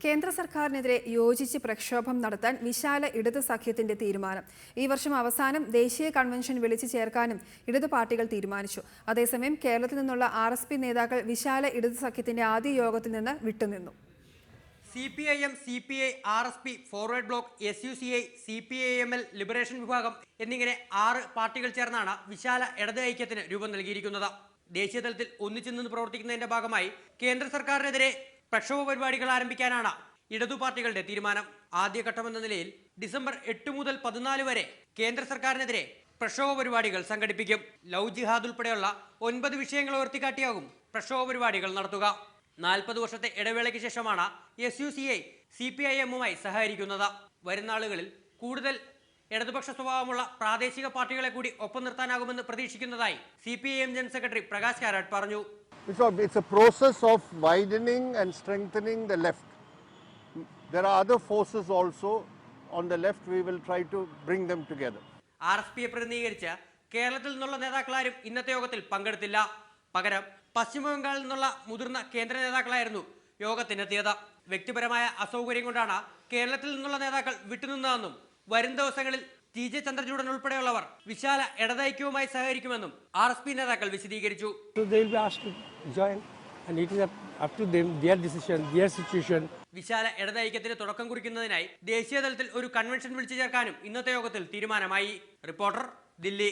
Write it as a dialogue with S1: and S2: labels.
S1: കേന്ദ്ര സർക്കാരിനെതിരെ യോജിച്ച് പ്രക്ഷോഭം നടത്താൻ വിശാല ഇടത് സഖ്യത്തിന്റെ തീരുമാനം. ഈ വർഷം അവസാനം ദേശീയ കൺവെൻഷൻ വിളിച്ചു ചേർക്കാനും ഇടതു പാർട്ടികൾ തീരുമാനിച്ചു. അതേസമയം കേരളത്തിൽ നിന്നുള്ള RSP നേതാക്കൾ വിശാല ഇടത് സഖ്യത്തിന്റെ ആദ്യ യോഗത്തിൽ നിന്ന് വിട്ടുനിന്നു.
S2: CPIM, CPI, RSP, forward block, SUCI, CPIML, liberation വിഭാഗം എന്നിങ്ങനെ 6 പാർട്ടികൾ ചേർന്നാണ് വിശാല ഇടത് ഐക്യത്തിന് രൂപം നൽകിയിരിക്കുന്നത്. ദേശീയ തലത്തിൽ ഒന്നിച്ചു നിന്ന് പ്രവർത്തിക്കുന്നതിന്റെ ഭാഗമായി കേന്ദ്ര സർക്കാരിനെതിരെ പ്രക്ഷോഭ പരിപാടികൾ ആരംഭിക്കാനാണ് ഇടതു പാർട്ടികളുടെ തീരുമാനം. ആദ്യഘട്ടമെന്ന നിലയിൽ ഡിസംബർ 8 മുതൽ 14 വരെ കേന്ദ്ര സർക്കാരിനെതിരെ പ്രക്ഷോഭ പരിപാടികൾ സംഘടിപ്പിക്കും. ലവ് ജിഹാദ് ഉൾപ്പെടെയുള്ള 9 വിഷയങ്ങൾ ഉയർത്തിക്കാട്ടിയാകും പ്രക്ഷോഭ പരിപാടികൾ നടത്തുക. 40 വർഷത്തെ ഇടവേളയ്ക്ക് ശേഷമാണ് SUCI CPIMുമായി സഹകരിക്കുന്നത്. വരുന്ന ആളുകളിൽ കൂടുതൽ ഇടതുപക്ഷ സ്വഭാവമുള്ള പ്രാദേശിക പാർട്ടികളെ കൂടി ഒപ്പം നിർത്താനാകുമെന്ന് പ്രതീക്ഷിക്കുന്നതായി CPIM general secretary Prakash Karat പറഞ്ഞു.
S3: It's a process of widening and strengthening the left. There are other forces also on the left. We will try to bring them together.
S2: RSPയെ പ്രതിനിധീകരിച്ച് കേരളത്തിൽ നിന്നുള്ള നേതാക്കളാരും ഇന്നത്തെ യോഗത്തിൽ പങ്കെടുത്തില്ല. പകരം പശ്ചിമ ബംഗാളിൽ നിന്നുള്ള മുതിർന്ന കേന്ദ്ര നേതാക്കളായിരുന്നു യോഗത്തിനെത്തിയത്. വ്യക്തിപരമായ അസൗകര്യം കൊണ്ടാണ് കേരളത്തിൽ നിന്നുള്ള നേതാക്കൾ വിട്ടുനിന്നതെന്നും വരും ദിവസങ്ങളിൽ TJ ചന്ദ്രചൂഡൻ ഉൾപ്പെടെയുള്ളവർ വിശാല ഇടതൈക്യവുമായി സഹകരിക്കുമെന്നും RSP നേതാക്കൾ വിശദീകരിച്ചു. വിശാല ഇടതൈക്യത്തിന് തുടക്കം കുറിക്കുന്നതിനായി ദേശീയ തലത്തിൽ ഒരു കൺവെൻഷൻ വിളിച്ചു ചേർക്കാനും ഇന്നത്തെ യോഗത്തിൽ തീരുമാനമായി. റിപ്പോർട്ടർ, ദില്ലി.